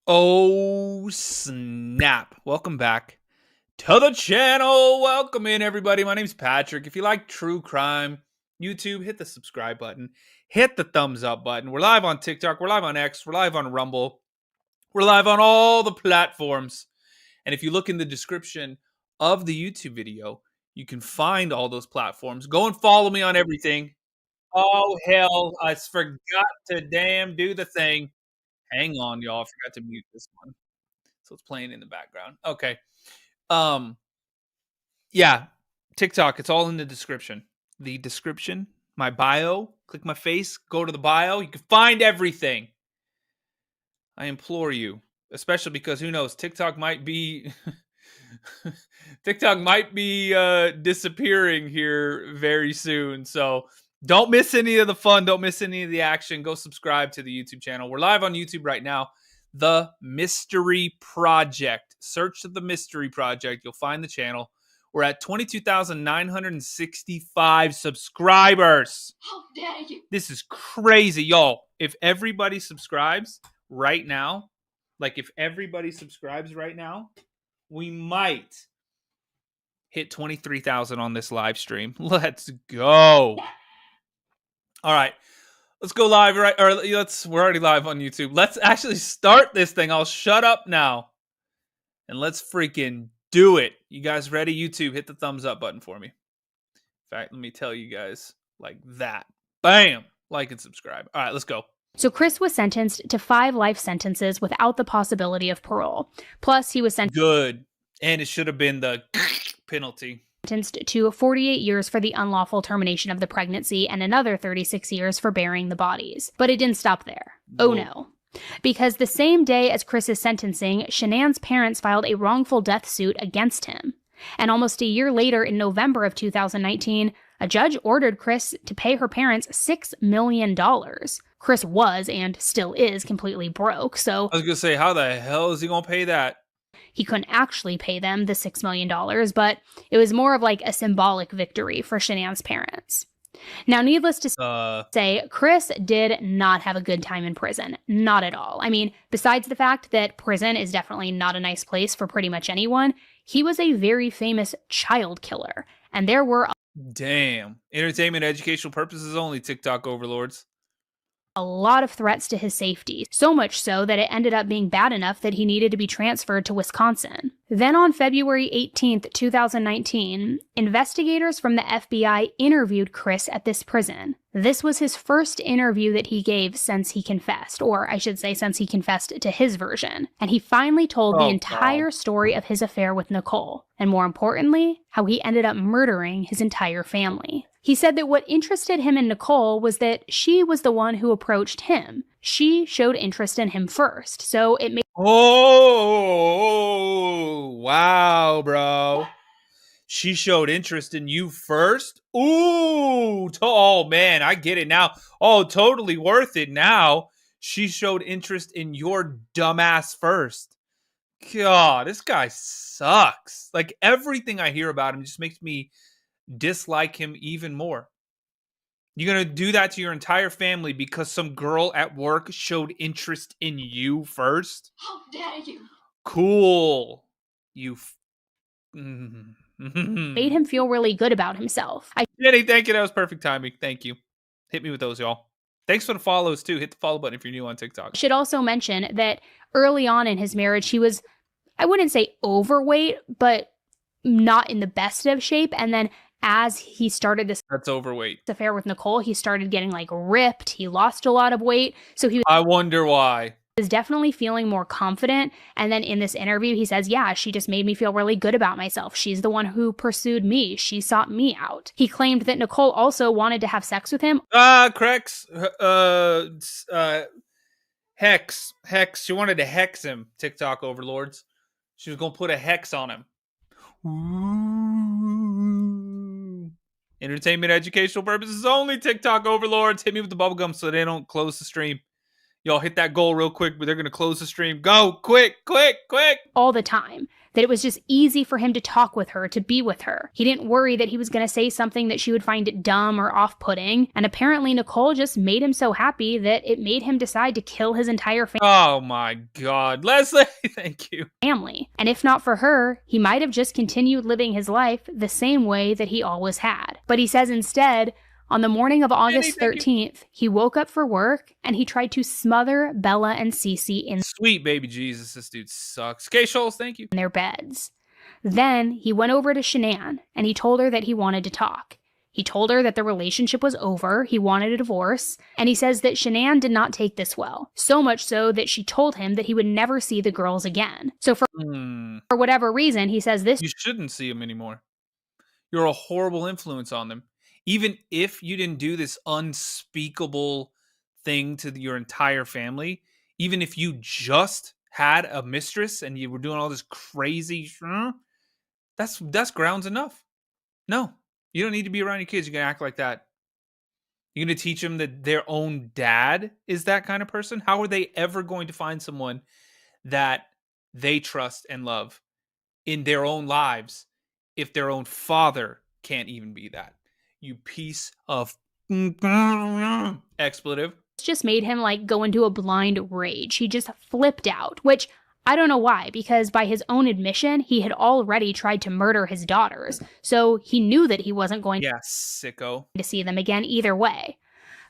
Oh, snap. Welcome back to the channel. Welcome in, everybody. My name's Patrick. If you like true crime, YouTube, hit the subscribe button. Hit the thumbs up button. We're live on TikTok. We're live on X. We're live on Rumble. We're live on all the platforms. And if you look in the description of the YouTube video, you can find all those platforms. Go and follow me on everything. Oh, hell. I forgot to damn do the thing. Hang on, y'all. I forgot to mute this one. So it's playing in the background. Okay. Um, yeah, TikTok, it's all in the description. The description, my bio, click my face, go to the bio. You can find everything. I implore you, especially because who knows, TikTok might be TikTok might be disappearing here very soon. So don't miss any of the fun. Don't miss any of the action. Go subscribe to the YouTube channel. We're live on YouTube right now. The Mystery Project. Search the Mystery Project. You'll find the channel. We're at 22,965 subscribers. How dare you? This is crazy, y'all. If everybody subscribes right now, we might hit 23,000 on this live stream. Let's go. All right. Let's go live, right? Or we're already live on YouTube. Let's actually start this thing. I'll shut up now. And let's freaking do it. You guys ready? YouTube, hit the thumbs up button for me. In fact, let me tell you guys like that. Bam! Like and subscribe. All right, let's go. So Chris was sentenced to 5 life sentences without the possibility of parole. Plus, he was Good. And it should have been the penalty. Sentenced to 48 years for the unlawful termination of the pregnancy and another 36 years for burying the bodies. But it didn't stop there. Oh no. Because the same day as Chris's sentencing, Shanann's parents filed a wrongful death suit against him. And almost a year later, in November of 2019, a judge ordered Chris to pay her parents $6 million. Chris was, and still is, completely broke, so I was going to say, how the hell is he going to pay that? He couldn't actually pay them the $6 million, but it was more of like a symbolic victory for Shanann's parents. Now, needless to say, Chris did not have a good time in prison. Not at all. I mean, besides the fact that prison is definitely not a nice place for pretty much anyone, he was a very famous child killer. And there were Damn. Entertainment, educational purposes only, TikTok overlords. A lot of threats to his safety, so much so that it ended up being bad enough that he needed to be transferred to Wisconsin. Then on February 18th, 2019, investigators from the FBI interviewed Chris at this prison. This was his first interview that he gave since he confessed, or I should say since he confessed to his version. And he finally told the entire story of his affair with Nichol, and more importantly, how he ended up murdering his entire family. He said that what interested him in Nichol was that she was the one who approached him. She showed interest in him first, so it made— Oh, wow, bro. She showed interest in you first? Ooh, oh man, I get it now. Oh, totally worth it now. She showed interest in your dumbass first. God, this guy sucks. Like, everything I hear about him just makes me dislike him even more. You're going to do that to your entire family because some girl at work showed interest in you first? How dare you? Cool. You made him feel really good about himself. Jenny, thank you. That was perfect timing. Thank you. Hit me with those, y'all. Thanks for the follows, too. Hit the follow button if you're new on TikTok. I should also mention that early on in his marriage, he was, I wouldn't say overweight, but not in the best of shape. And then as he started this affair with Nichol, he started getting like ripped. He lost a lot of weight. So I wonder why. Was definitely feeling more confident. And then in this interview, he says, yeah, she just made me feel really good about myself. She's the one who pursued me. She sought me out. He claimed that Nichol also wanted to have sex with him. Hex. She wanted to hex him, TikTok overlords. She was going to put a hex on him. Ooh. Entertainment, educational purposes only, TikTok overlords. Hit me with the bubblegum so they don't close the stream. Y'all hit that goal real quick, but they're going to close the stream. Go, quick, quick, quick. All the time. That it was just easy for him to talk with her, to be with her. He didn't worry that he was going to say something that she would find dumb or off-putting. And apparently Nichol just made him so happy that it made him decide to kill his entire family. Oh my God. Leslie, thank you. And if not for her, he might have just continued living his life the same way that he always had. But he says instead, on the morning of August 13th, he woke up for work and he tried to smother Bella and Cece in Sweet baby Jesus, this dude sucks. Kay Scholes, thank you. their beds. Then he went over to Shanann and he told her that he wanted to talk. He told her that the relationship was over, he wanted a divorce, and he says that Shanann did not take this well. So much so that she told him that he would never see the girls again. So for whatever reason, he says this. You shouldn't see them anymore. You're a horrible influence on them. Even if you didn't do this unspeakable thing to your entire family, even if you just had a mistress and you were doing all this crazy, that's grounds enough. No, you don't need to be around your kids. You're going to act like that. You're going to teach them that their own dad is that kind of person? How are they ever going to find someone that they trust and love in their own lives if their own father can't even be that? You piece of expletive. Just made him like go into a blind rage. He just flipped out, which I don't know why, because by his own admission, he had already tried to murder his daughters. So he knew that he wasn't going sicko. to see them again either way.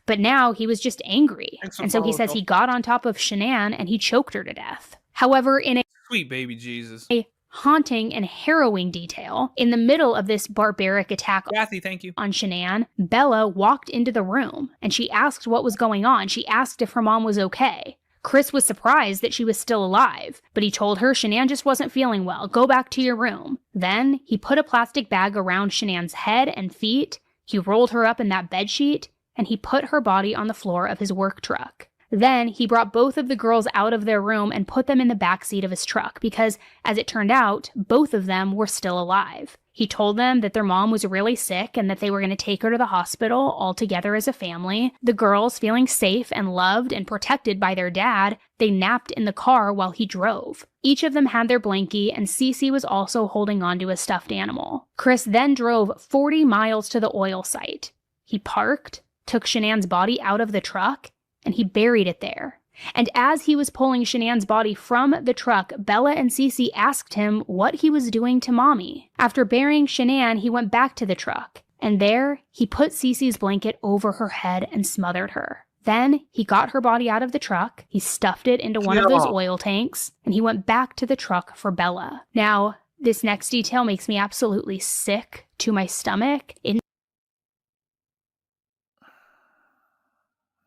But now he was just angry. And so he says he got on top of Shanann and he choked her to death. However, in a sweet baby Jesus, haunting and harrowing detail, in the middle of this barbaric attack Kathy, thank you. on Shanann, Bella walked into the room and she asked what was going on. She asked if her mom was okay. Chris was surprised that she was still alive, but he told her Shanann just wasn't feeling well. Go back to your room. Then he put a plastic bag around Shanann's head and feet. He rolled her up in that bedsheet and he put her body on the floor of his work truck. Then he brought both of the girls out of their room and put them in the backseat of his truck because, as it turned out, both of them were still alive. He told them that their mom was really sick and that they were going to take her to the hospital all together as a family. The girls, feeling safe and loved and protected by their dad, they napped in the car while he drove. Each of them had their blankie, and Cece was also holding onto a stuffed animal. Chris then drove 40 miles to the oil site. He parked, took Shanann's body out of the truck, and he buried it there. And as he was pulling Shanann's body from the truck, Bella and Cece asked him what he was doing to Mommy. After burying Shanann, he went back to the truck, and there he put Cece's blanket over her head and smothered her. Then he got her body out of the truck, he stuffed it into one of those oil tanks, and he went back to the truck for Bella. Now, this next detail makes me absolutely sick to my stomach.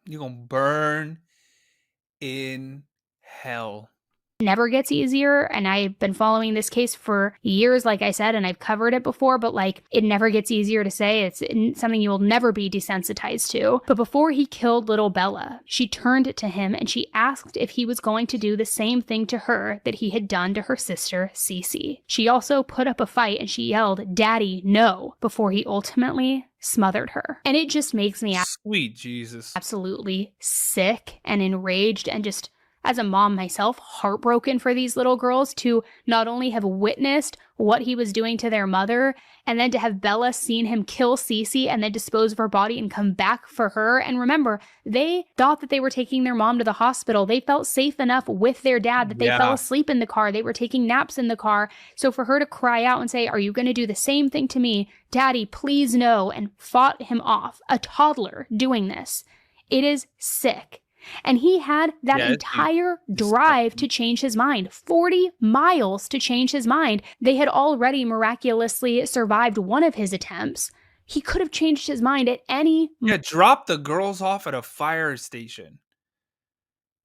You're going to burn in hell. Never gets easier, and I've been following this case for years, like I said, and I've covered it before, but like it never gets easier to say. It's something you will never be desensitized to. But before he killed little Bella, she turned to him and she asked if he was going to do the same thing to her that he had done to her sister, Cece. She also put up a fight and she yelled, "Daddy, no," before he ultimately smothered her. And it just makes me sweet Jesus absolutely sick and enraged and just, as a mom myself, heartbroken for these little girls to not only have witnessed what he was doing to their mother, and then to have Bella seen him kill Cece and then dispose of her body and come back for her. And remember, they thought that they were taking their mom to the hospital. They felt safe enough with their dad that they fell asleep in the car. They were taking naps in the car. So for her to cry out and say, "Are you going to do the same thing to me? Daddy, please no," and fought him off, a toddler doing this, it is sick. And he had that entire drive to change his mind. 40 miles to change his mind. They had already miraculously survived one of his attempts. He could have changed his mind at any moment. Yeah, drop the girls off at a fire station.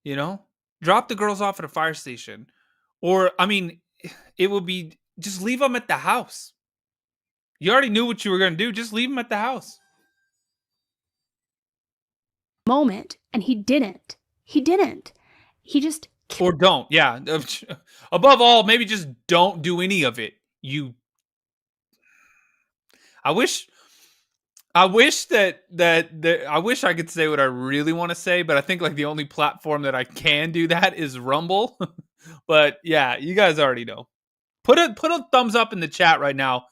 You know? Drop the girls off at a fire station. Or, I mean, it would be, just leave them at the house. You already knew what you were going to do. Just leave them at the house. Moment, and he didn't. He just or don't. Yeah. Above all, maybe just don't do any of it. I wish I wish I wish I could say what I really want to say, but I think like the only platform that I can do that is Rumble. But yeah, you guys already know. Put a thumbs up in the chat right now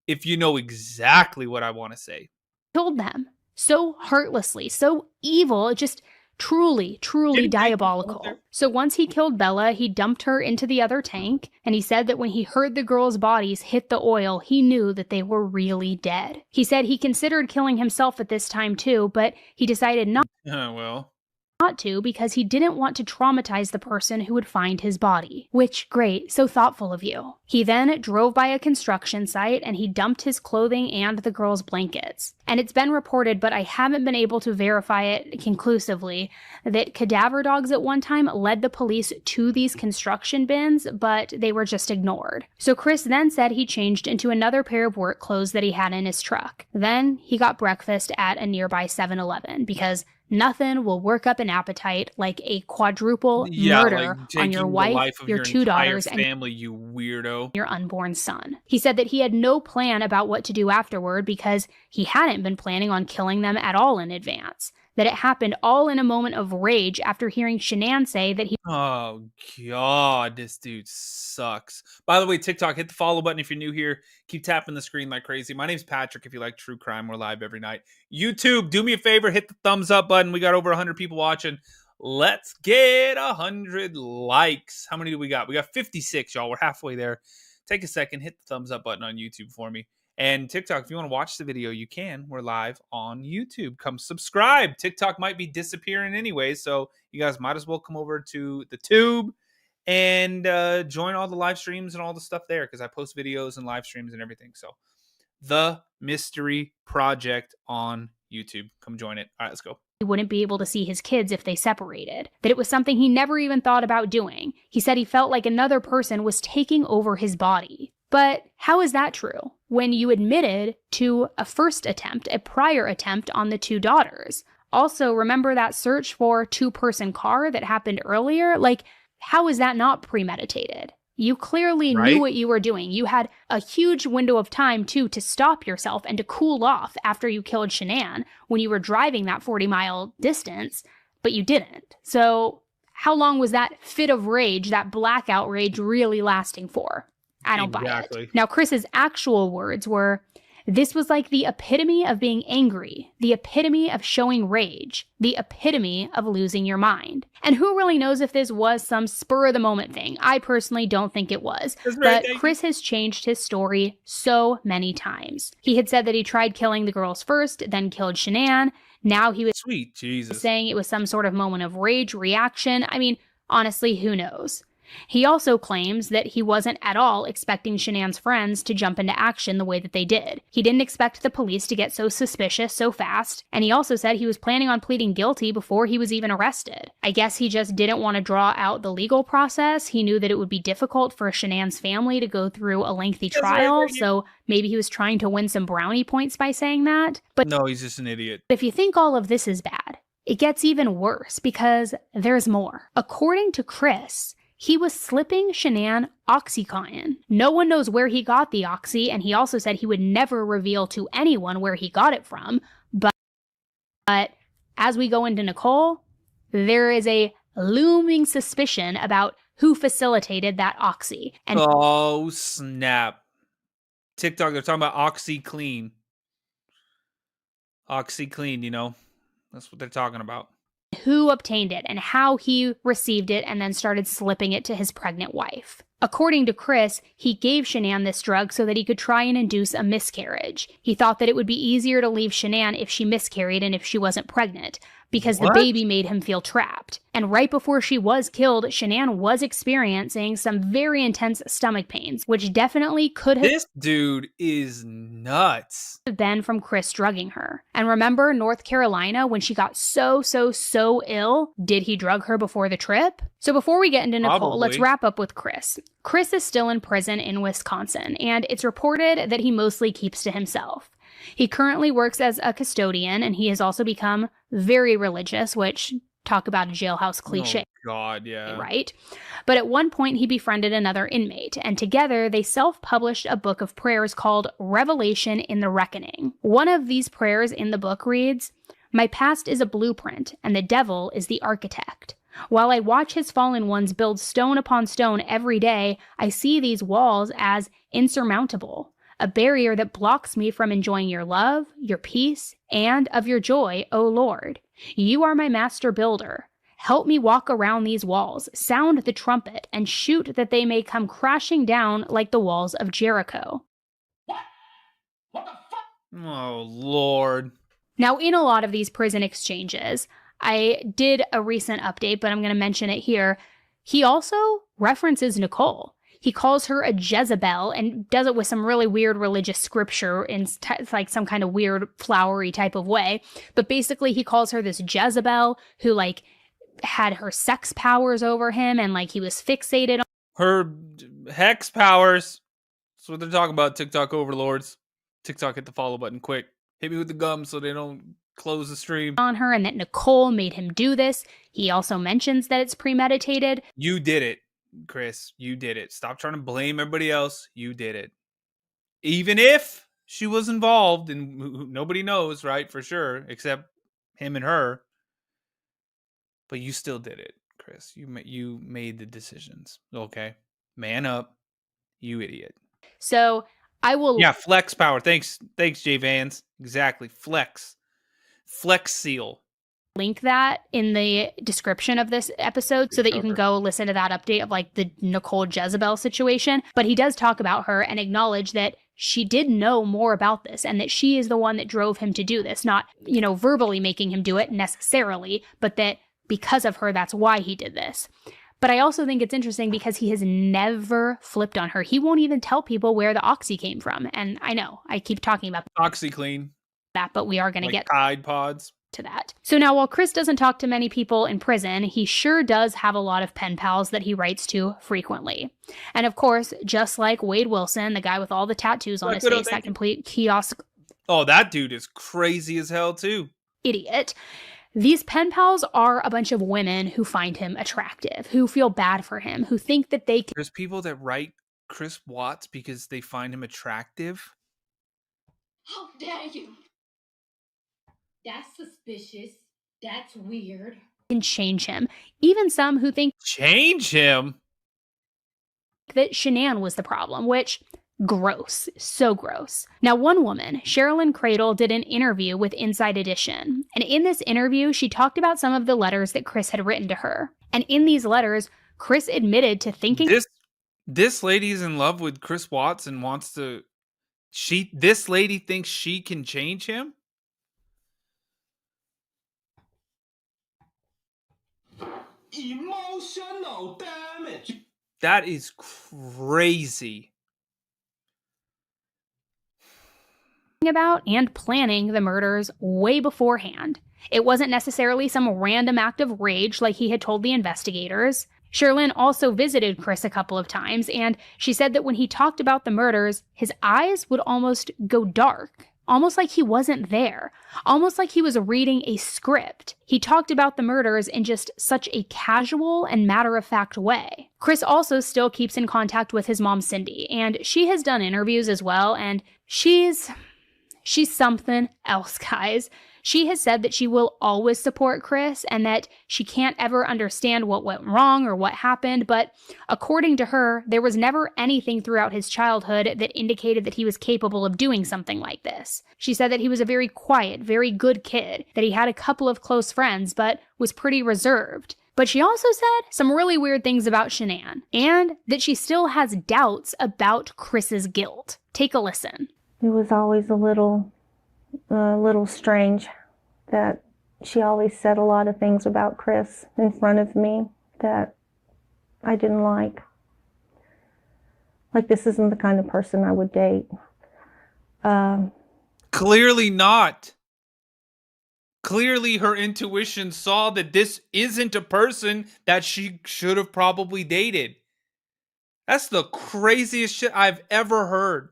if you know exactly what I want to say. Killed them so heartlessly, so evil, just truly, truly diabolical. So once he killed Bella, he dumped her into the other tank, and he said that when he heard the girls' bodies hit the oil, he knew that they were really dead. He said he considered killing himself at this time too, but he decided not to because he didn't want to traumatize the person who would find his body. Which, great, so thoughtful of you. He then drove by a construction site and he dumped his clothing and the girls' blankets. And it's been reported, but I haven't been able to verify it conclusively, that cadaver dogs at one time led the police to these construction bins, but they were just ignored. So Chris then said he changed into another pair of work clothes that he had in his truck. Then he got breakfast at a nearby 7-Eleven because nothing will work up an appetite like a quadruple murder on your wife, your two daughters, and family, you weirdo, your unborn son. He said that he had no plan about what to do afterward because he hadn't been planning on killing them at all in advance. That it happened all in a moment of rage after hearing Shanann say that he... Oh, God, this dude sucks. By the way, TikTok, hit the follow button if you're new here. Keep tapping the screen like crazy. My name's Patrick. If you like true crime, we're live every night. YouTube, do me a favor, hit the thumbs up button. We got over 100 people watching. Let's get 100 likes. How many do we got? We got 56, y'all. We're halfway there. Take a second, hit the thumbs up button on YouTube for me. And TikTok, if you want to watch the video, you can. We're live on YouTube. Come subscribe. TikTok might be disappearing anyway, so you guys might as well come over to the tube and join all the live streams and all the stuff there because I post videos and live streams and everything. So The Mystery Project on YouTube. Come join it. All right, let's go. He wouldn't be able to see his kids if they separated. That it was something he never even thought about doing. He said he felt like another person was taking over his body. But how is that true when you admitted to a prior attempt on the two daughters? Also, remember that search for two-person car that happened earlier? Like, how is that not premeditated? You clearly knew what you were doing. You had a huge window of time, too, to stop yourself and to cool off after you killed Shanann when you were driving that 40-mile distance, but you didn't. So how long was that fit of rage, that blackout rage, really lasting for? I don't buy it. Now, Chris's actual words were, this was like the epitome of being angry, the epitome of showing rage, the epitome of losing your mind. And who really knows if this was some spur-of-the-moment thing? I personally don't think it was. But Chris has changed his story so many times. He had said that he tried killing the girls first, then killed Shanann. Now he was saying it was some sort of moment of rage reaction. I mean, honestly, who knows? He also claims that he wasn't at all expecting Shanann's friends to jump into action the way that they did. He didn't expect the police to get so suspicious so fast, and he also said he was planning on pleading guilty before he was even arrested. I guess he just didn't want to draw out the legal process. He knew that it would be difficult for Shanann's family to go through a lengthy trial, so maybe he was trying to win some brownie points by saying that. But no, he's just an idiot. If you think all of this is bad, it gets even worse because there's more. According to Chris, he was slipping Shanann OxyContin. No one knows where he got the Oxy, and he also said he would never reveal to anyone where he got it from. But as we go into Nichol, there is a looming suspicion about who facilitated that Oxy. And oh, snap. TikTok, they're talking about OxyClean. OxyClean, you know. That's what they're talking about. Who obtained it and how he received it and then started slipping it to his pregnant wife. According to Chris, he gave Shanann this drug so that he could try and induce a miscarriage. He thought that it would be easier to leave Shanann if she miscarried and if she wasn't pregnant, because the baby made him feel trapped. And right before she was killed, Shanann was experiencing some very intense stomach pains, which definitely could have... This dude is nuts. ...been from Chris drugging her. And remember North Carolina when she got so ill? Did he drug her before the trip? So before we get into Nichol, let's wrap up with Chris. Chris is still in prison in Wisconsin, and it's reported that he mostly keeps to himself. He currently works as a custodian, and he has also become very religious, which Talk about a jailhouse cliche. Oh, God, yeah. Right? But at one point, he befriended another inmate, and together they self published a book of prayers called Revelation in the Reckoning. One of these prayers in the book reads, "My past is a blueprint, and the devil is the architect. While I watch his fallen ones build stone upon stone every day, I see these walls as insurmountable, a barrier that blocks me from enjoying your love, your peace, and of your joy, O Lord. You are my master builder. Help me walk around these walls, sound the trumpet, and shoot that they may come crashing down like the walls of Jericho." What the fuck? Oh, Lord. Now, in a lot of these prison exchanges, I did a recent update, but I'm going to mention it here. He also references Nichol. He calls her a Jezebel and does it with some really weird religious scripture in like some kind of weird flowery type of way. But basically, he calls her this Jezebel who like had her sex powers over him and like he was fixated on her hex powers. That's what they're talking about, TikTok overlords. TikTok, hit the follow button quick. Hit me with the gum so they don't close the stream. On her, and that Nichol made him do this. He also mentions that it's premeditated. You did it, Chris. You did it. Stop trying to blame everybody else. You did it. Even if she was involved, and nobody knows, right, for sure, except him and her. But you still did it, Chris. You made the decisions. Okay, man up, you idiot. So I will. Yeah, flex power. Thanks, Jay Vans. Exactly, flex seal. Link that in the description of this episode so that you can go listen to that update of like the Nichol Jezebel situation. But he does talk about her and acknowledge that she did know more about this and that she is the one that drove him to do this, not, you know, verbally making him do it necessarily, but that because of her, that's why he did this. But I also think it's interesting because he has never flipped on her. He won't even tell people where the Oxy came from. And I know I keep talking about OxyClean. That, but we are going to get Tide Pods to that. So now, while Chris doesn't talk to many people in prison, he sure does have a lot of pen pals that he writes to frequently. And of course, just like Wade Wilson, the guy with all the tattoos on his face, that complete kiosk. Oh, that dude is crazy as hell too. Idiot. These pen pals are a bunch of women who find him attractive, who feel bad for him, who think that they can. There's people that write Chris Watts because they find him attractive. How dare you? That's suspicious. That's weird. Can change him. Even some who think change him that Shanann was the problem, which gross, so gross. Now, one woman, Sherilyn Cradle, did an interview with Inside Edition. And in this interview, she talked about some of the letters that Chris had written to her. And in these letters, Chris admitted to thinking this lady's in love with Chris Watts and wants to. This lady thinks she can change him. Emotional damage. That is crazy. About and planning the murders way beforehand. It wasn't necessarily some random act of rage like he had told the investigators. Sherilyn also visited Chris a couple of times, and she said that when he talked about the murders, his eyes would almost go dark, almost like he wasn't there, almost like he was reading a script. He talked about the murders in just such a casual and matter-of-fact way. Chris also still keeps in contact with his mom, Cindy, and she has done interviews as well, and she's something else, guys. She has said that she will always support Chris and that she can't ever understand what went wrong or what happened, but according to her, there was never anything throughout his childhood that indicated that he was capable of doing something like this. She said that he was a very quiet, very good kid, that he had a couple of close friends, but was pretty reserved. But she also said some really weird things about Shanann, and that she still has doubts about Chris's guilt. Take a listen. It was always a little strange that she always said a lot of things about Chris in front of me that I didn't like. Like, this isn't the kind of person I would date. Clearly not. Clearly her intuition saw that this isn't a person that she should have probably dated. That's the craziest shit I've ever heard.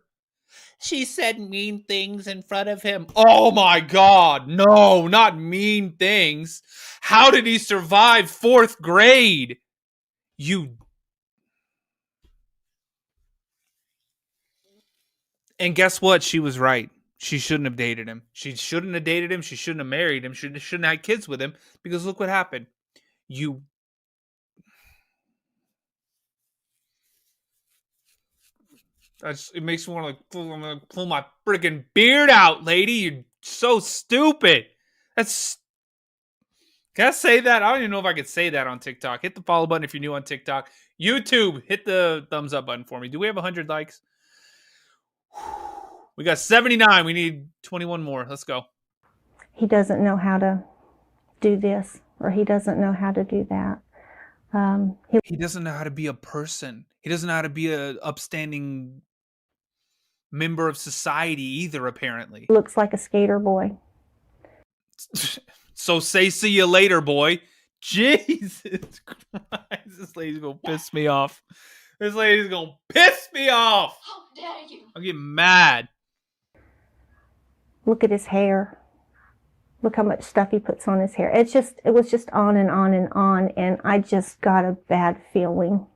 She said mean things in front of him. Oh my God. No, not mean things. How did he survive 4th grade? And guess what? She was right. She shouldn't have dated him. She shouldn't have dated him. She shouldn't have married him. She shouldn't have had kids with him because look what happened. It makes me want to pull my freaking beard out, lady. You're so stupid. Can I say that? I don't even know if I could say that on TikTok. Hit the follow button if you're new on TikTok. YouTube, hit the thumbs up button for me. Do we have 100 likes? We got 79. We need 21 more. Let's go. He doesn't know how to do this, or he doesn't know how to do that. He doesn't know how to be a person. He doesn't know how to be an upstanding member of society either, apparently. He looks like a skater boy. So say see you later, boy. Jesus Christ. This lady's going to piss me off. This lady's going to piss me off. How dare you? I'm getting mad. Look at his hair. Look how much stuff he puts on his hair. It was just on and on and on, and I just got a bad feeling.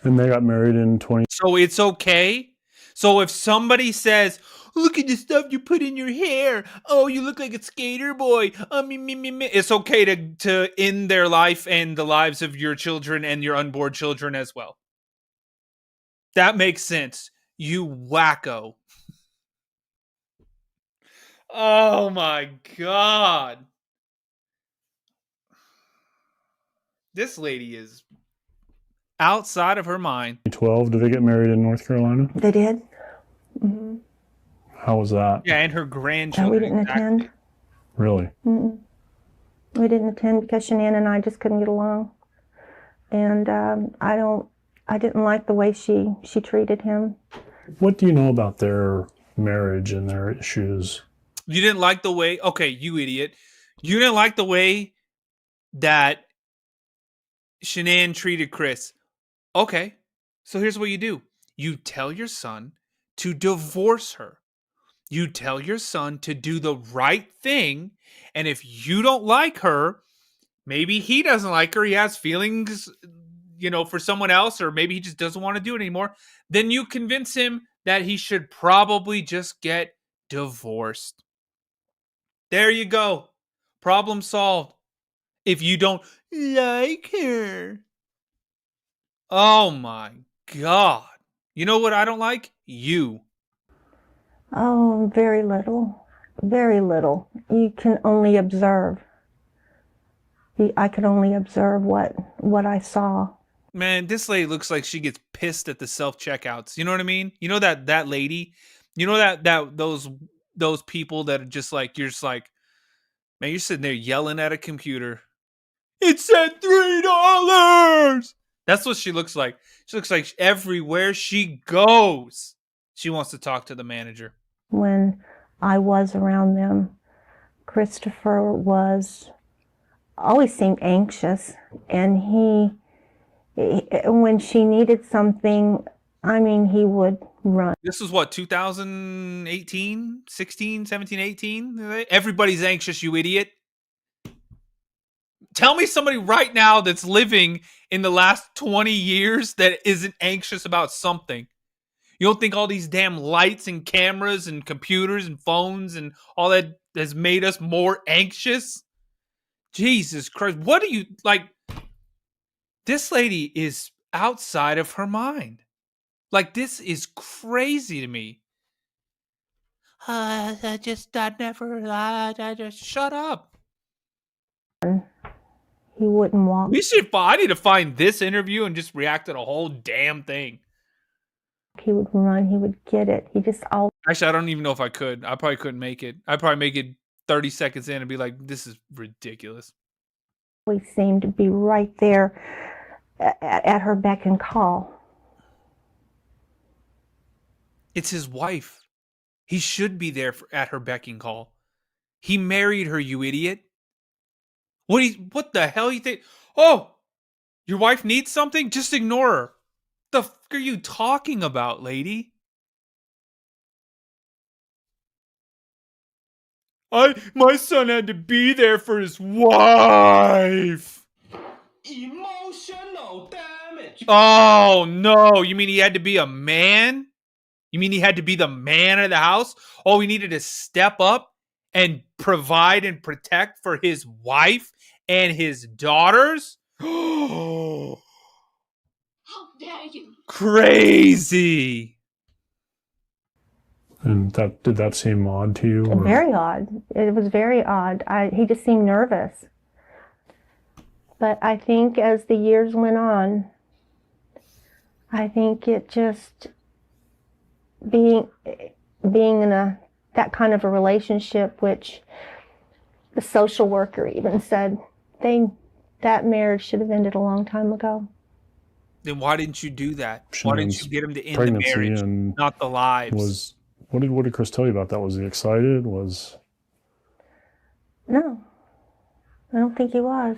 And they got married in 20. So it's okay? So if somebody says, look at the stuff you put in your hair. Oh, you look like a skater boy. It's okay to end their life and the lives of your children and your unborn children as well. That makes sense. You wacko. Oh my God. This lady is outside of her mind. 2012, did they get married in North Carolina? They did. Mm-hmm. How was that? Yeah, and her grandchildren. We didn't attend. Really? Mm-mm. We didn't attend because Shanann and I just couldn't get along, and I didn't like the way she treated him. What do you know about their marriage and their issues? You didn't like the way, okay, you idiot. You didn't like the way that Shanann treated Chris. Okay, so here's what you do. You tell your son to divorce her. You tell your son to do the right thing. And if you don't like her, maybe he doesn't like her. He has feelings, for someone else, or maybe he just doesn't want to do it anymore. Then you convince him that he should probably just get divorced. There you go. Problem solved. If you don't like her. Oh my God. You know what I don't like? You. Oh, very little. Very little. You can only observe. I could only observe what I saw. Man, this lady looks like she gets pissed at the self-checkouts. You know what I mean? You know that lady? You know that those people that are just like, you're just like, man, you're sitting there yelling at a computer. It said $3. That's what she looks like. She looks like everywhere she goes, she wants to talk to the manager. When I was around them, Christopher always seemed anxious, and he when she needed something, he would run. This is what, 2018, 16, 17, 18? Everybody's anxious, you idiot. Tell me somebody right now that's living in the last 20 years that isn't anxious about something. You don't think all these damn lights and cameras and computers and phones and all that has made us more anxious? Jesus Christ. What do you, like, this lady is outside of her mind. Like, this is crazy to me. I just shut up. He wouldn't walk. I need to find this interview and just react to the whole damn thing. He would run. He would get it. He just always. Actually, I don't even know if I could. I probably couldn't make it. I'd probably make it 30 seconds in and be like, this is ridiculous. Always seemed to be right there at her beck and call. It's his wife. He should be there at her beck and call. He married her, you idiot. What the hell you think? Oh, your wife needs something? Just ignore her. The fuck are you talking about, lady? My son had to be there for his wife. Emotional damage. Oh no, you mean he had to be a man? You mean he had to be the man of the house? Oh, he needed to step up and provide and protect for his wife and his daughters? How dare you? Crazy. And did that seem odd to you? Or? Very odd. It was very odd. He just seemed nervous. But I think as the years went on, I think it just being in that kind of a relationship, which the social worker even said that marriage should have ended a long time ago. Then why didn't you do that? Why didn't you get him to end the Pregnancy marriage, and not the lives? What did Chris tell you about that? Was he excited? No, I don't think he was.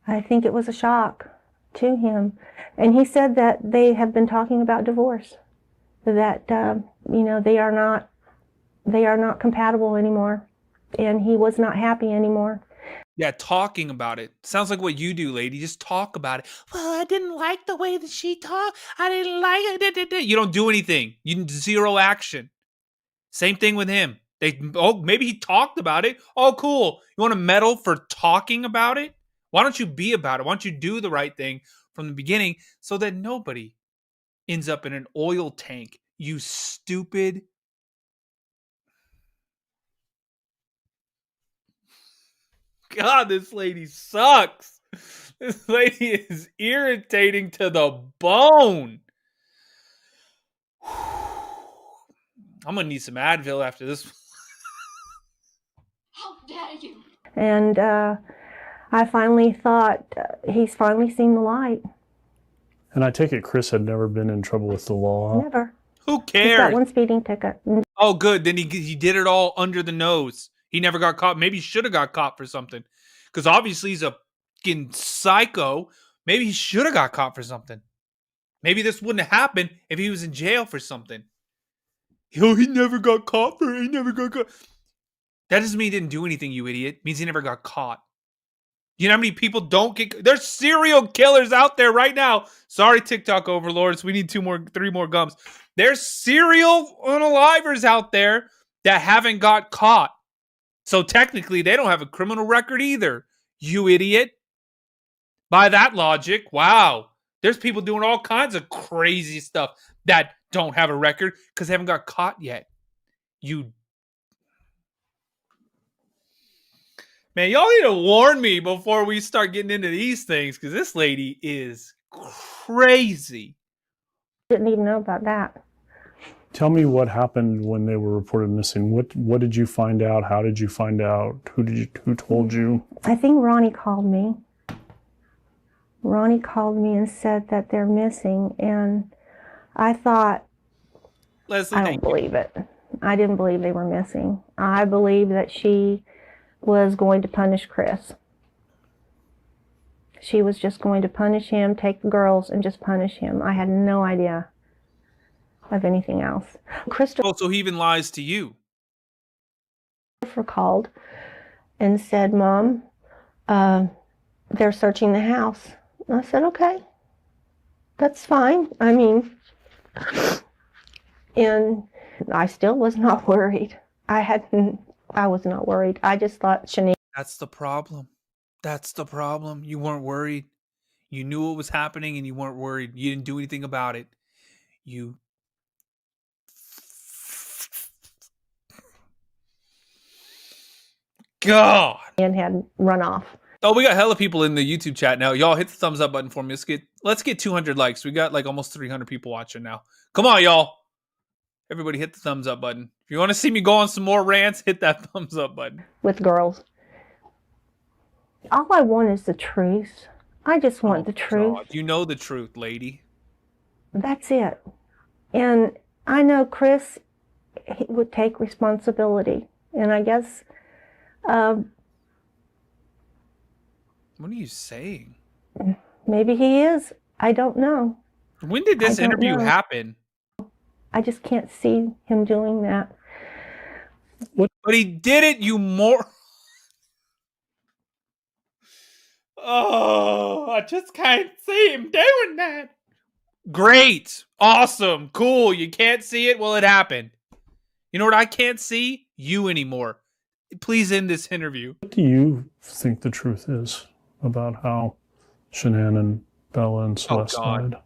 I think it was a shock to him. And he said that they have been talking about divorce, that they are not compatible anymore, and he was not happy anymore. Yeah, talking about it. Sounds like what you do, lady. Just talk about it. Well, I didn't like the way that she talked. I didn't like it. You don't do anything. You zero action. Same thing with him. Maybe he talked about it. Oh, cool. You want to medal for talking about it? Why don't you be about it? Why don't you do the right thing from the beginning so that nobody ends up in an oil tank? You stupid. God, this lady sucks. This lady is irritating to the bone. I'm going to need some Advil after this. How dare you? And I finally thought, he's finally seen the light. And I take it Chris had never been in trouble with the law. Never. Who He's got cares? one speeding ticket. Oh, good. Then he did it all under the nose. He never got caught. Maybe he should have got caught for something. Because obviously he's a fucking psycho. Maybe he should have got caught for something. Maybe this wouldn't have happened if he was in jail for something. Oh, he never got caught for it. He never got caught. That doesn't mean he didn't do anything, you idiot. It means he never got caught. You know how many people don't get... There's serial killers out there right now. Sorry, TikTok overlords. We need 3 more gums. There's serial unalivers out there that haven't got caught. So technically, they don't have a criminal record either. You idiot. By that logic, wow. There's people doing all kinds of crazy stuff that don't have a record because they haven't got caught yet. Man, y'all need to warn me before we start getting into these things because this lady is crazy. Didn't even know about that. Tell me what happened when they were reported missing. What did you find out? How did you find out? Who told you? I think Ronnie called me. Ronnie called me and said that they're missing, and I thought, Leslie, I don't believe it. I didn't believe they were missing. I believe that she was going to punish Chris. She was just going to punish him, take the girls, and just punish him. I had no idea of anything else. Christopher so he even lies to you. called and said, Mom, they're searching the house. And I said, okay, that's fine. I mean, and I still was not worried. I was not worried. I just thought Shanique. That's the problem. That's the problem. You weren't worried. You knew what was happening and you weren't worried. You didn't do anything about it. God. And had run off. Oh, we got hella people in the YouTube chat now. Y'all hit the thumbs up button for me. Let's get 200 likes. We got like almost 300 people watching now. Come on, y'all. Everybody hit the thumbs up button. If you want to see me go on some more rants, hit that thumbs up button. With girls. All I want is the truth. I just want the truth. God. You know the truth, lady. That's it. And I know Chris would take responsibility. And I guess... what are you saying? Maybe he is. I don't know. When did this interview happen? I just can't see him doing that. But But he did it, you more. Oh, I just can't see him doing that. Great. Awesome. Cool. You can't see it? Well, it happened. You know what I can't see? You anymore. Please end this interview. What do you think the truth is about how Shanann and Bella and Celeste died?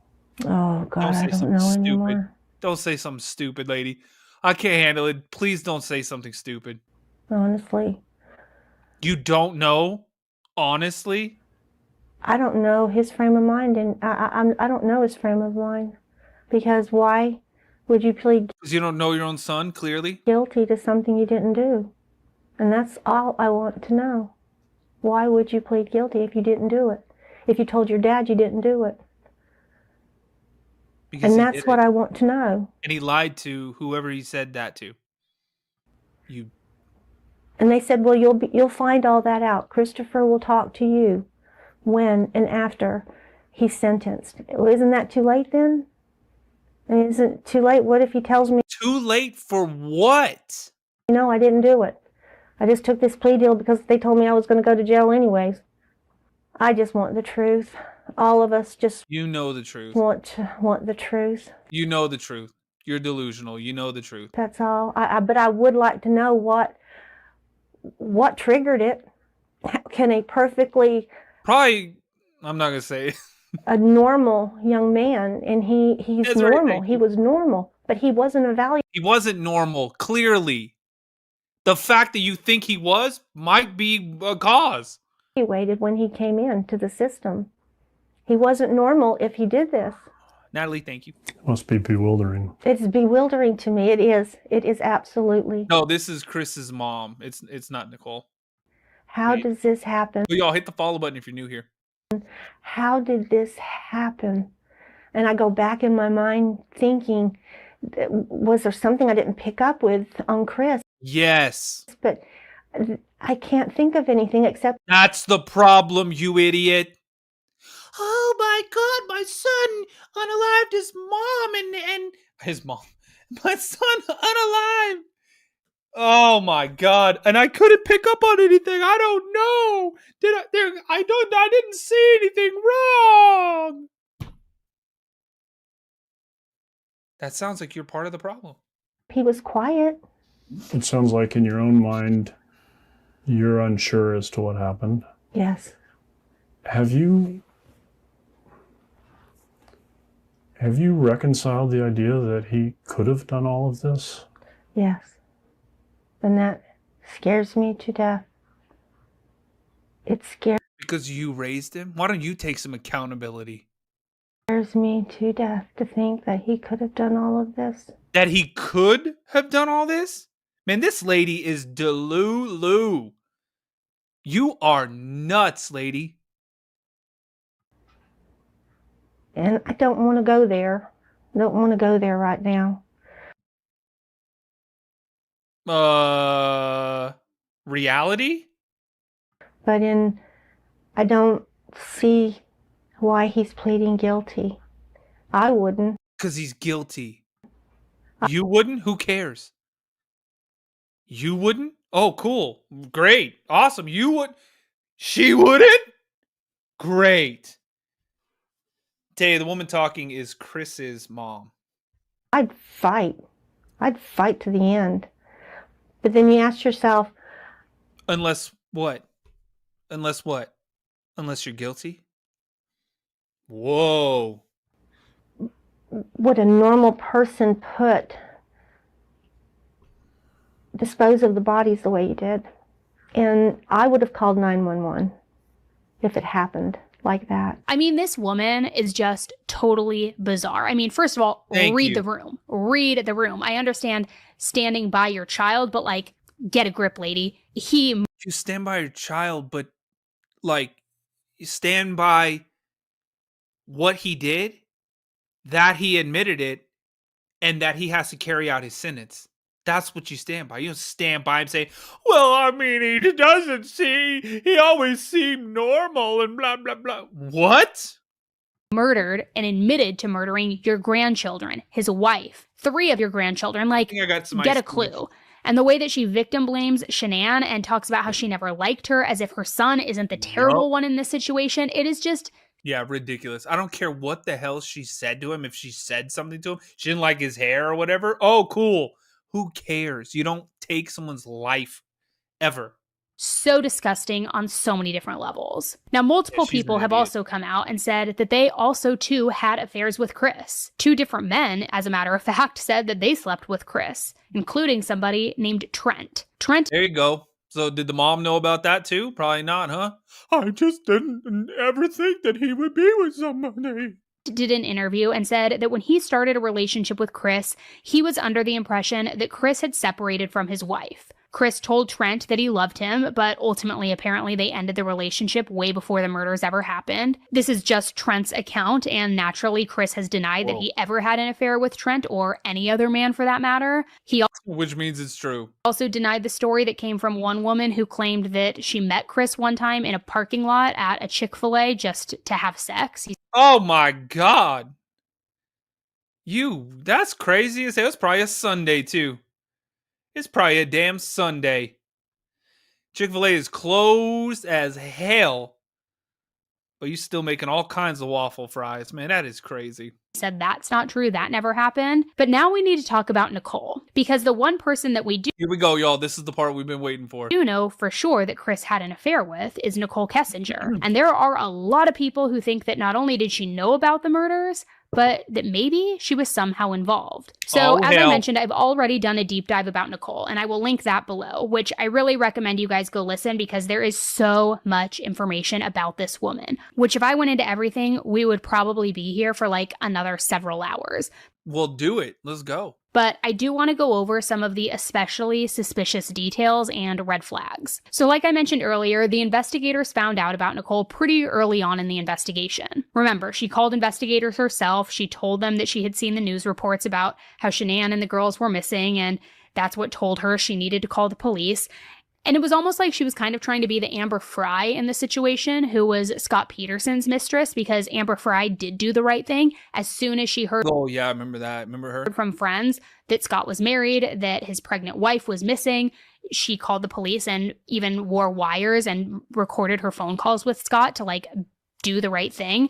Oh, God, Don't say I don't something know stupid. anymore. Don't say something stupid, lady. I can't handle it. Please don't say something stupid. Honestly. You don't know? Honestly? I don't know his frame of mind, and I don't know his frame of mind. Because why would you plead Because you don't know your own son, clearly? guilty to something you didn't do? And that's all I want to know. Why would you plead guilty if you didn't do it? If you told your dad you didn't do it? Because And that's what I want to know. And he lied to whoever he said that to. You. And they said, well, you'll find all that out. Christopher will talk to you when and after he's sentenced. Well, isn't that too late then? And isn't it too late? What if he tells me, Too late for what? no, I didn't do it. I just took this plea deal because they told me I was going to go to jail anyways. I just want the truth. All of us just You know the truth. want the truth. You know the truth. You're delusional. You know the truth. That's all. But I would like to know what triggered it. Can a perfectly Probably, I'm not going to say. a normal young man, and he's That's right, normal. thank He you. was normal, but he wasn't evaluated. He wasn't normal, clearly. The fact that you think he was might be a cause. When he came into the system. He wasn't normal if he did this. Natalie, thank you. It must be bewildering. It's bewildering to me. It is. It is absolutely. No, this is Chris's mom. It's not Nicole. How does this happen? Well, y'all hit the follow button if you're new here. How did this happen? And I go back in my mind thinking, was there something I didn't pick up with on Chris? Yes. But I can't think of anything except That's the problem, you idiot. Oh my God, my son unalived his mom and his mom. My son unalive. Oh my God. And I couldn't pick up on anything. I don't know. I didn't see anything wrong. That sounds like you're part of the problem. he was quiet. It sounds like in your own mind, you're unsure as to what happened. Yes. Have you reconciled the idea that he could have done all of this? Yes. And that scares me to death. It scares Because you raised him? Why don't you take some accountability? me to death to think that he could have done all of this. That he could have done all this? Man, this lady is delulu. You are nuts, lady. And I don't want to go there. Don't want to go there right now. Reality? But I don't see why he's pleading guilty. I wouldn't. Because he's guilty. You wouldn't? Who cares? You wouldn't? Oh, cool. Great. Awesome. You would. She wouldn't? Great. Tay, the woman talking is Chris's mom. I'd fight. I'd fight to the end. But then you ask yourself, Unless what? Unless what? Unless you're guilty? Whoa. would a normal person dispose of the bodies the way you did? And I would have called 911 if it happened like that. I mean, this woman is just totally bizarre. I mean, first of all, read the room. Read the room. I understand standing by your child, but like, get a grip, lady. You stand by your child, but like, you stand by what he did, that he admitted it, and that he has to carry out his sentence. That's what you stand by. You don't stand by and say, well, I mean, he always seemed normal and blah, blah, blah. What? murdered and admitted to murdering your grandchildren, his wife, 3 of your grandchildren. Like, I got some get a clue. And the way that she victim blames Shanann and talks about how she never liked her, as if her son isn't the terrible one in this situation, it is just... Yeah, ridiculous. I don't care what the hell she said to him. If she said something to him, she didn't like his hair or whatever. Oh, cool. Who cares? You don't take someone's life ever. So disgusting on so many different levels. Now, multiple people have also come out and said that they also, too, had affairs with Chris. 2 different men, as a matter of fact, said that they slept with Chris, including somebody named Trent. There you go. So did the mom know about that, too? Probably not, huh? I just didn't ever think that he would be with somebody. Did an interview and said that when he started a relationship with Chris, he was under the impression that Chris had separated from his wife. Chris told Trent that he loved him, but ultimately, apparently, they ended the relationship way before the murders ever happened. This is just Trent's account, and naturally, Chris has denied that he ever had an affair with Trent or any other man for that matter. Which means it's true. Also denied the story that came from one woman who claimed that she met Chris one time in a parking lot at a Chick-fil-A just to have sex. Oh my God. That's crazy as hell. It's probably a Sunday, too. It's probably a damn Sunday. Chick-fil-A is closed as hell. But you're still making all kinds of waffle fries. Man, that is crazy. Said that's not true. That never happened. But now we need to talk about Nichol. Because the one person that we do... Here we go, y'all. This is the part we've been waiting for. ...do know for sure that Chris had an affair with is Nichol Kessinger. And there are a lot of people who think that not only did she know about the murders, but that maybe she was somehow involved. So, as I mentioned, I've already done a deep dive about Nichol, and I will link that below, which I really recommend you guys go listen because there is so much information about this woman, which if I went into everything, we would probably be here for like another several hours. Well, do it. Let's go. But I do want to go over some of the especially suspicious details and red flags. So like I mentioned earlier, the investigators found out about Nichol pretty early on in the investigation. Remember, she called investigators herself. She told them that she had seen the news reports about how Shanann and the girls were missing, and that's what told her she needed to call the police. And it was almost like she was kind of trying to be the Amber Fry in the situation, who was Scott Peterson's mistress, because Amber Fry did do the right thing as soon as she heard... Oh, yeah, I remember that. Remember her? ...from friends that Scott was married, that his pregnant wife was missing. She called the police and even wore wires and recorded her phone calls with Scott to, like, do the right thing.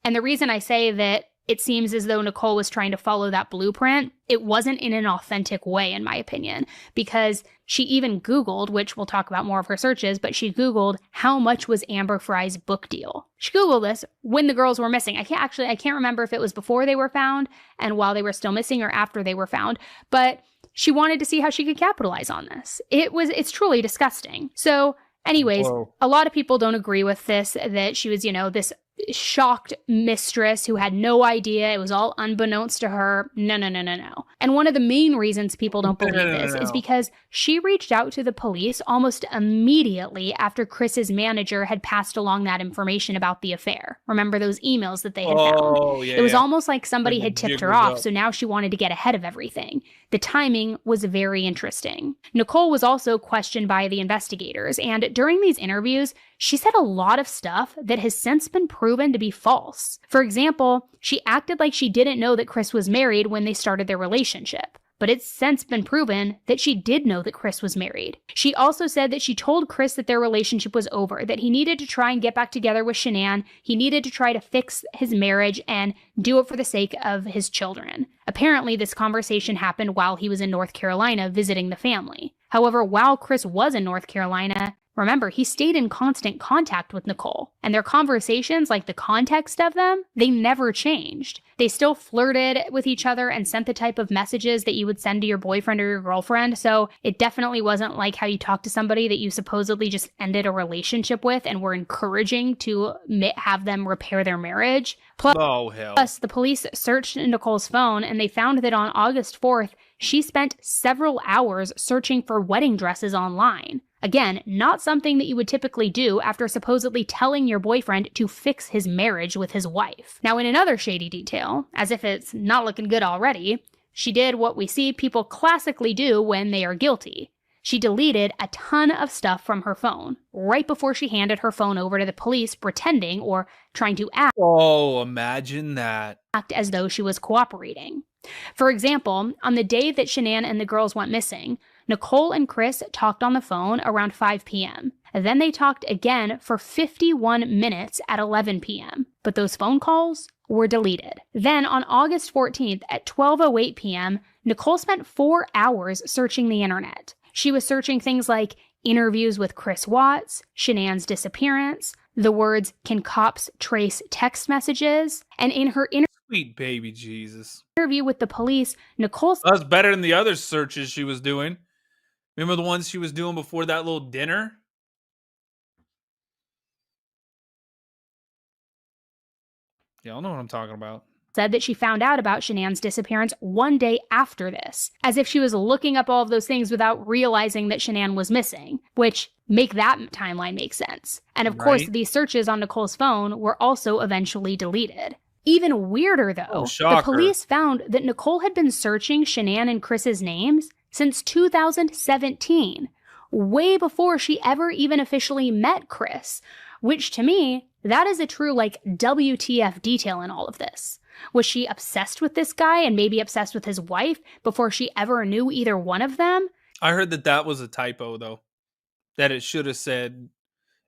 And the reason I say that it seems as though Nichol was trying to follow that blueprint, it wasn't in an authentic way, in my opinion, because she even Googled, which we'll talk about more of her searches, but she Googled how much was Amber Fry's book deal. She Googled this when the girls were missing. I can't remember if it was before they were found and while they were still missing or after they were found, but she wanted to see how she could capitalize on this. It's truly disgusting. So anyways, a lot of people don't agree with this, that she was, this shocked mistress who had no idea. It was all unbeknownst to her. No. And one of the main reasons people don't believe this is because she reached out to the police almost immediately after Chris's manager had passed along that information about the affair. Remember those emails that they had found? Yeah, it was almost like somebody had tipped her off, so now she wanted to get ahead of everything. The timing was very interesting. Nichol was also questioned by the investigators, and during these interviews, she said a lot of stuff that has since been proven to be false. For example, she acted like she didn't know that Chris was married when they started their relationship. But it's since been proven that she did know that Chris was married. She also said that she told Chris that their relationship was over, that he needed to try and get back together with Shanann, he needed to try to fix his marriage and do it for the sake of his children. Apparently, this conversation happened while he was in North Carolina visiting the family. However, while Chris was in North Carolina, remember, he stayed in constant contact with Nichol, and their conversations, like the context of them, they never changed. They still flirted with each other and sent the type of messages that you would send to your boyfriend or your girlfriend, so it definitely wasn't like how you talk to somebody that you supposedly just ended a relationship with and were encouraging to have them repair their marriage. Plus, the police searched Nichol's phone, and they found that on August 4th, she spent several hours searching for wedding dresses online. Again, not something that you would typically do after supposedly telling your boyfriend to fix his marriage with his wife. Now, in another shady detail, as if it's not looking good already, she did what we see people classically do when they are guilty. She deleted a ton of stuff from her phone right before she handed her phone over to the police, pretending or trying to act. Oh, imagine that. Act as though she was cooperating. For example, on the day that Shanann and the girls went missing, Nichol and Chris talked on the phone around 5 p.m. Then they talked again for 51 minutes at 11 p.m. But those phone calls were deleted. Then on August 14th at 12:08 p.m., Nichol spent 4 hours searching the internet. She was searching things like interviews with Chris Watts, Shanann's disappearance, the words, "Can cops trace text messages?" And in her Sweet baby Jesus. interview with the police, Nichol That's better than the other searches she was doing. Remember the ones she was doing before that little dinner? Y'all know what I'm talking about. said that she found out about Shanann's disappearance one day after this, as if she was looking up all of those things without realizing that Shanann was missing, which make that timeline make sense. And of course, these searches on Nichol's phone were also eventually deleted. Even weirder, though, the police found that Nichol had been searching Shanann and Chris's names since 2017, way before she ever even officially met Chris, which to me, that is a true, like, WTF detail in all of this. Was she obsessed with this guy and maybe obsessed with his wife before she ever knew either one of them? I heard that was a typo, though. That it shouldn't have said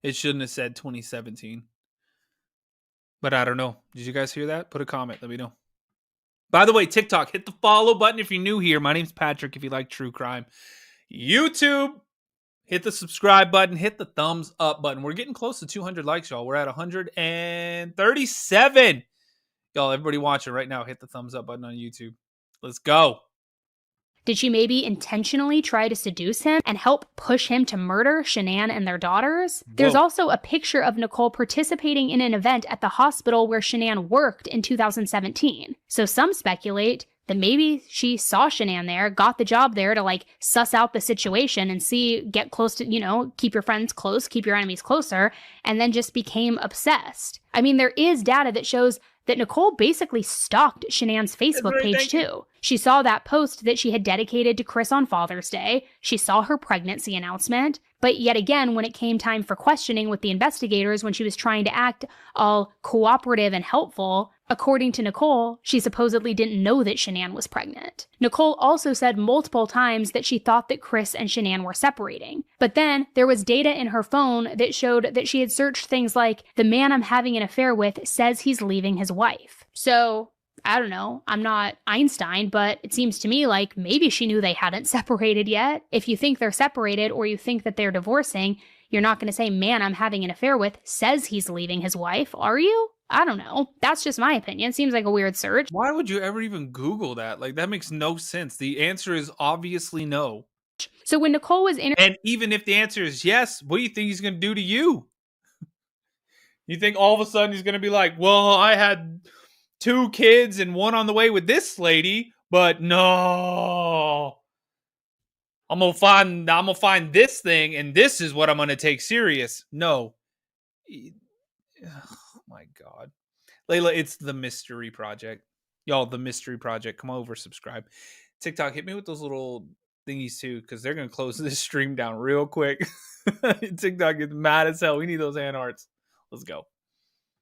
2017. But I don't know. Did you guys hear that? Put a comment. Let me know. By the way, TikTok, hit the follow button if you're new here. My name's Patrick if you like true crime. YouTube, hit the subscribe button. Hit the thumbs up button. We're getting close to 200 likes, y'all. We're at 137. Y'all, everybody watching right now, hit the thumbs up button on YouTube. Let's go. Did she maybe intentionally try to seduce him and help push him to murder Shanann and their daughters? Whoa. There's also a picture of Nichol participating in an event at the hospital where Shanann worked in 2017. So some speculate that maybe she saw Shanann there, got the job there to like suss out the situation and see, get close to, keep your friends close, keep your enemies closer, and then just became obsessed. I mean, there is data that shows that Nichol basically stalked Shanann's Facebook page too. She saw that post that she had dedicated to Chris on Father's Day. She saw her pregnancy announcement. But yet again, when it came time for questioning with the investigators, when she was trying to act all cooperative and helpful, according to Nichol, she supposedly didn't know that Shanann was pregnant. Nichol also said multiple times that she thought that Chris and Shanann were separating. But then there was data in her phone that showed that she had searched things like, "The man I'm having an affair with says he's leaving his wife." So, I don't know, I'm not Einstein, but it seems to me like maybe she knew they hadn't separated yet. If you think they're separated or you think that they're divorcing, you're not going to say, "Man I'm having an affair with says he's leaving his wife," are you? I don't know. That's just my opinion. Seems like a weird search. Why would you ever even Google that? Like, that makes no sense. The answer is obviously no. So when Nichol was and even if the answer is yes, what do you think he's going to do to you? You think all of a sudden he's going to be like, "Well, I had 2 kids and one on the way with this lady, but no, I'm gonna find this thing, and this is what I'm gonna take serious." No. Oh my God. Layla, it's the Mystery Project. Y'all, the Mystery Project. Come over, subscribe. TikTok, hit me with those little thingies too, because they're gonna close this stream down real quick. TikTok gets mad as hell. We need those hand hearts. Let's go.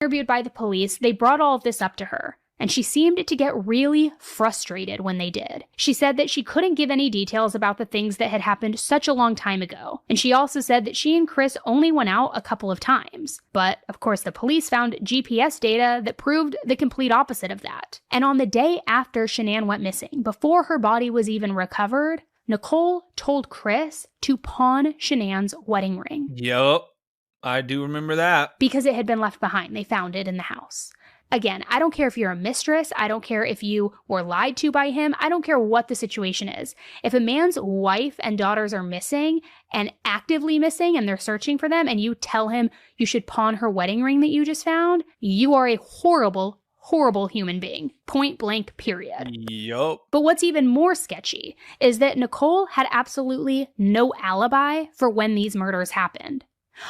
Interviewed by the police, they brought all of this up to her, and she seemed to get really frustrated when they did. She said that she couldn't give any details about the things that had happened such a long time ago, and she also said that she and Chris only went out a couple of times. But, of course, the police found GPS data that proved the complete opposite of that. And on the day after Shanann went missing, before her body was even recovered, Nichol told Chris to pawn Shanann's wedding ring. Yup. I do remember that. Because it had been left behind. They found it in the house. Again, I don't care if you're a mistress. I don't care if you were lied to by him. I don't care what the situation is. If a man's wife and daughters are missing and actively missing and they're searching for them and you tell him you should pawn her wedding ring that you just found, you are a horrible, horrible human being. Point blank, period. Yup. But what's even more sketchy is that Nichol had absolutely no alibi for when these murders happened.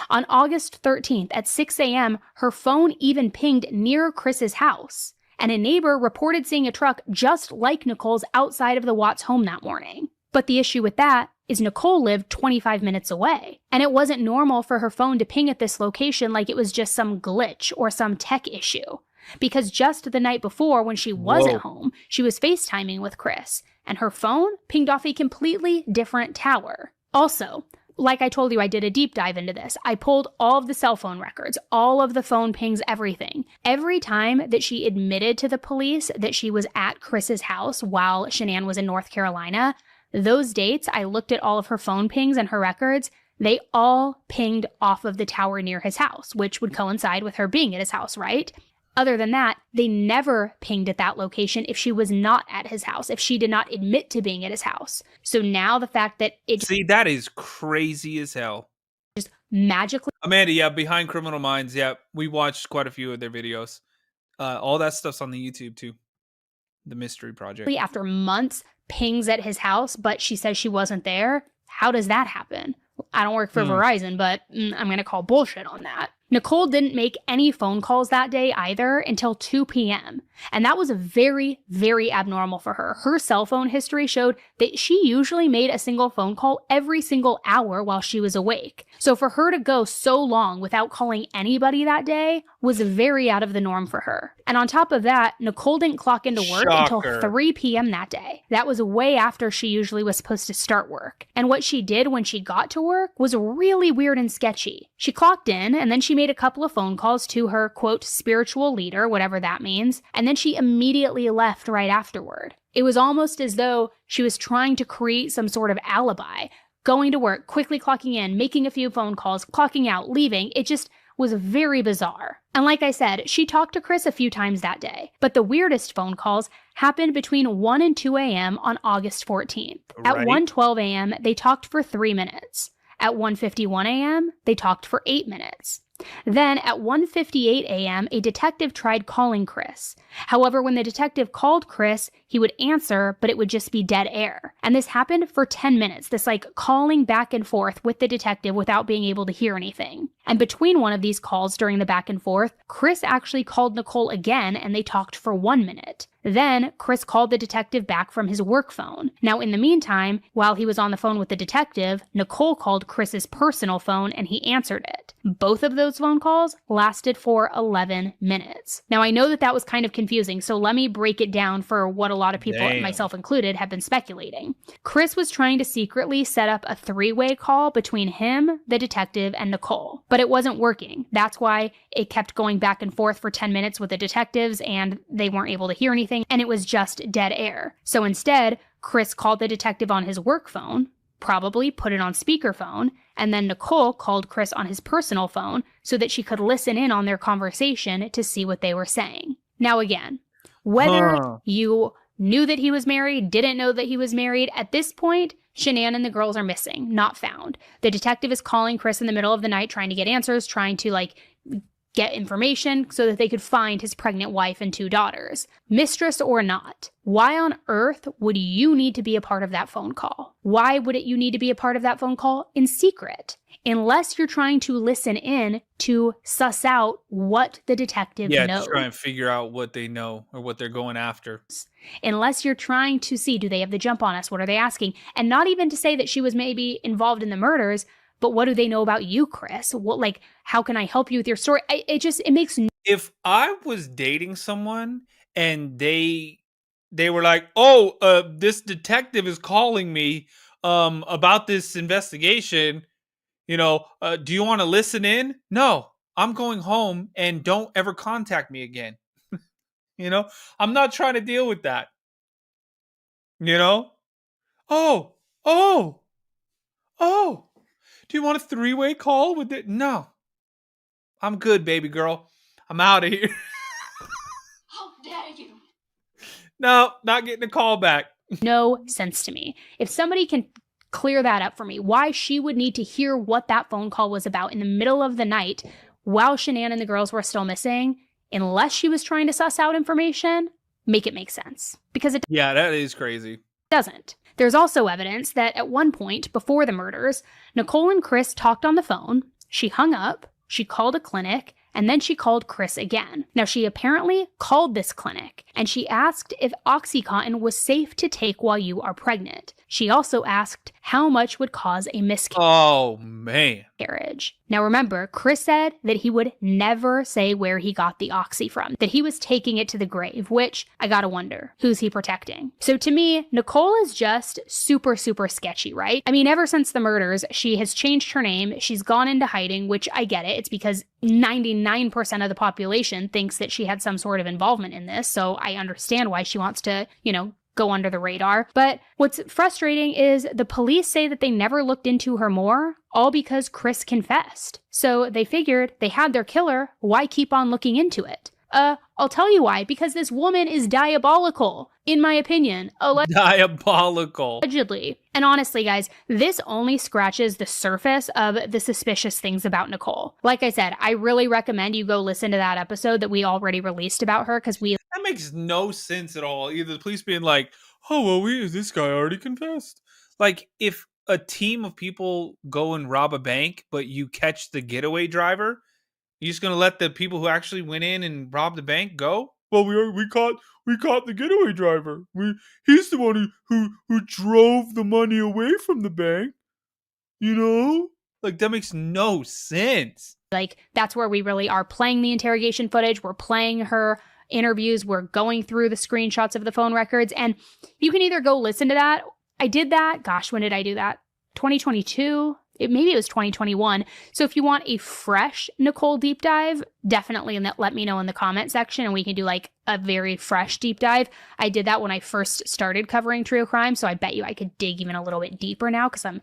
On August 13th at 6 a.m., her phone even pinged near Chris's house, and a neighbor reported seeing a truck just like Nichole's outside of the Watts home that morning. But the issue with that is Nichol lived 25 minutes away, and it wasn't normal for her phone to ping at this location like it was just some glitch or some tech issue. Because just the night before, when she was at home, she was FaceTiming with Chris, and her phone pinged off a completely different tower. Also, like I told you, I did a deep dive into this. I pulled all of the cell phone records, all of the phone pings, everything. Every time that she admitted to the police that she was at Chris's house while Shanann was in North Carolina, those dates, I looked at all of her phone pings and her records, they all pinged off of the tower near his house, which would coincide with her being at his house, right? Other than that, they never pinged at that location if she was not at his house, if she did not admit to being at his house. So now the fact that it See, that is crazy as hell. just magically Amanda, yeah, Behind Criminal Minds, yeah, we watched quite a few of their videos. All that stuff's on the YouTube too. The Mystery Project. after months pings at his house, but she says she wasn't there. How does that happen? I don't work for Verizon, but I'm going to call bullshit on that. Nichol didn't make any phone calls that day either until 2 p.m. And that was very, very abnormal for her. Her cell phone history showed that she usually made a single phone call every single hour while she was awake. So for her to go so long without calling anybody that day was very out of the norm for her. And on top of that, Nichol didn't clock into work until 3 p.m. that day. That was way after she usually was supposed to start work. And what she did when she got to work was really weird and sketchy. She clocked in and then she made a couple of phone calls to her, quote, spiritual leader, whatever that means, and then she immediately left right afterward. It was almost as though she was trying to create some sort of alibi, going to work, quickly clocking in, making a few phone calls, clocking out, leaving. It just was very bizarre. And like I said, she talked to Chris a few times that day, but the weirdest phone calls happened between 1 and 2 a.m. on August 14th. At 1:12 a.m., they talked for 3 minutes. At 1:51 a.m., they talked for 8 minutes. Then at 1:58 a.m., a detective tried calling Chris. However, when the detective called Chris, he would answer, but it would just be dead air. And this happened for 10 minutes, this like calling back and forth with the detective without being able to hear anything. And between one of these calls during the back and forth, Chris actually called Nichol again and they talked for 1 minute. Then Chris called the detective back from his work phone. Now, in the meantime, while he was on the phone with the detective, Nichol called Chris's personal phone and he answered it. Both of those phone calls lasted for 11 minutes. Now, I know that that was kind of confusing, so let me break it down for what a lot of people, myself included, have been speculating. Chris was trying to secretly set up a three-way call between him, the detective, and Nichol, but it wasn't working. That's why it kept going back and forth for 10 minutes with the detectives and they weren't able to hear anything, and it was just dead air. So instead, Chris called the detective on his work phone, probably put it on speakerphone, and then Nichol called Chris on his personal phone so that she could listen in on their conversation to see what they were saying. Now again, whether you knew that he was married, didn't know that he was married, at this point, Shanann and the girls are missing, not found. The detective is calling Chris in the middle of the night trying to get answers, trying to get information so that they could find his pregnant wife and 2 daughters. Mistress or not, why on earth would you need to be a part of that phone call? Why would you need to be a part of that phone call in secret? Unless you're trying to listen in to suss out what the detective knows. Yeah, to try and figure out what they know or what they're going after. Unless you're trying to see, do they have the jump on us? What are they asking? And not even to say that she was maybe involved in the murders, but what do they know about you, Chris? What, how can I help you with your story? It makes no. If I was dating someone and they were like, this detective is calling me about this investigation, do you want to listen in? No, I'm going home and don't ever contact me again. I'm not trying to deal with that. Oh, do you want a 3-way call with it? No, I'm good, baby girl. I'm out of here. How dare you? No, not getting a call back. No sense to me. If somebody can clear that up for me, why she would need to hear what that phone call was about in the middle of the night while Shanann and the girls were still missing, unless she was trying to suss out information, make it make sense. Because it that is crazy. Doesn't. There's also evidence that at one point before the murders, Nichol and Chris talked on the phone, she hung up, she called a clinic, and then she called Chris again. Now, she apparently called this clinic, and she asked if OxyContin was safe to take while you are pregnant. She also asked how much would cause a miscarriage. Oh, man. Now remember, Chris said that he would never say where he got the oxy from, that he was taking it to the grave, which I gotta wonder, who's he protecting? So to me, Nichol is just super, super sketchy, right? I mean, ever since the murders, she has changed her name, she's gone into hiding, which I get it. It's because 99% of the population thinks that she had some sort of involvement in this, so I understand why she wants to, go under the radar. But what's frustrating is the police say that they never looked into her more, all because Chris confessed. So they figured they had their killer, why keep on looking into it? I'll tell you why, because this woman is diabolical, in my opinion. Diabolical. Allegedly. And honestly, guys, this only scratches the surface of the suspicious things about Nichol. Like I said, I really recommend you go listen to that episode that we already released about her, because That makes no sense at all. Either the police being like, oh, well, this guy already confessed. Like, if a team of people go and rob a bank, but you catch the getaway driver, you just gonna let the people who actually went in and robbed the bank go? Well, we caught the getaway driver. He's the one who drove the money away from the bank. Like, that makes no sense. Like, that's where we really are playing the interrogation footage. We're playing her interviews. We're going through the screenshots of the phone records. And you can either go listen to that. I did that. Gosh, when did I do that? 2022? Maybe it was 2021. So if you want a fresh Nichol deep dive, definitely let me know in the comment section and we can do like a very fresh deep dive. I did that when I first started covering true crime. So I bet you I could dig even a little bit deeper now because I'm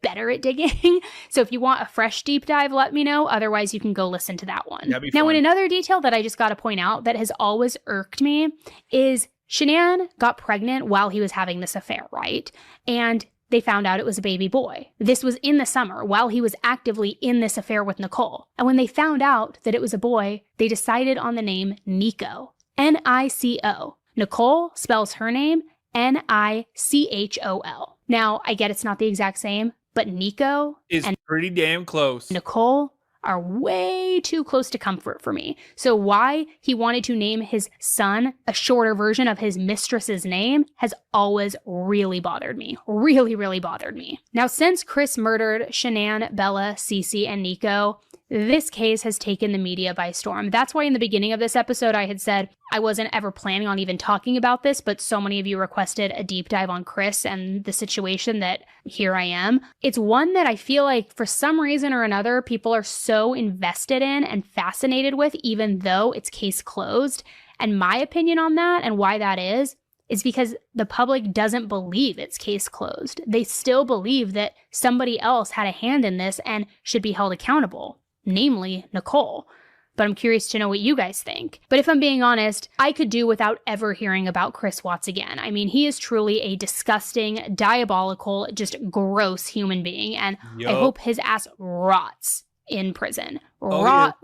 better at digging. So if you want a fresh deep dive, let me know. Otherwise, you can go listen to that one. Now, in another detail that I just got to point out that has always irked me is Shanann got pregnant while he was having this affair, right? And they found out it was a baby boy. This was in the summer while he was actively in this affair with Nichol. And when they found out that it was a boy, they decided on the name Nico. Nico. Nichol spells her name Nichol. Now, I get it's not the exact same, but Nico is pretty damn close. Nichol are way too close to comfort for me. So why he wanted to name his son a shorter version of his mistress's name has always really bothered me. Really, really bothered me. Now, since Chris murdered Shanann, Bella, Cece, and Nico, this case has taken the media by storm. That's why in the beginning of this episode, I had said I wasn't ever planning on even talking about this, but so many of you requested a deep dive on Chris and the situation that here I am. It's one that I feel like for some reason or another, people are so invested in and fascinated with, even though it's case closed. And my opinion on that and why that is because the public doesn't believe it's case closed. They still believe that somebody else had a hand in this and should be held accountable, namely Nichol. But I'm curious to know what you guys think. But if I'm being honest, I could do without ever hearing about Chris Watts again. I mean, he is truly a disgusting, diabolical, just gross human being. And I hope his ass rots in prison. Rot.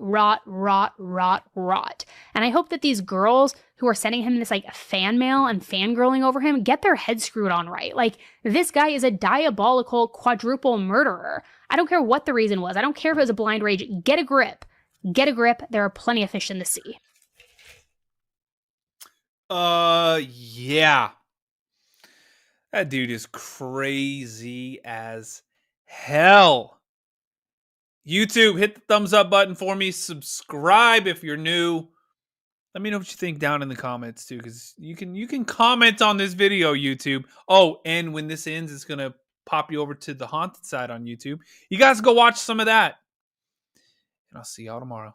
And I hope that these girls who are sending him this like fan mail and fangirling over him get their heads screwed on right. Like, this guy is a diabolical quadruple murderer. I don't care what the reason was. I don't care if it was a blind rage. Get a grip. Get a grip. There are plenty of fish in the sea. Yeah. That dude is crazy as hell. YouTube, hit the thumbs up button for me. Subscribe if you're new. Let me know what you think down in the comments too, because you can comment on this video, YouTube. Oh, and when this ends, it's gonna pop you over to the haunted side on YouTube. You guys go watch some of that. And I'll see y'all tomorrow.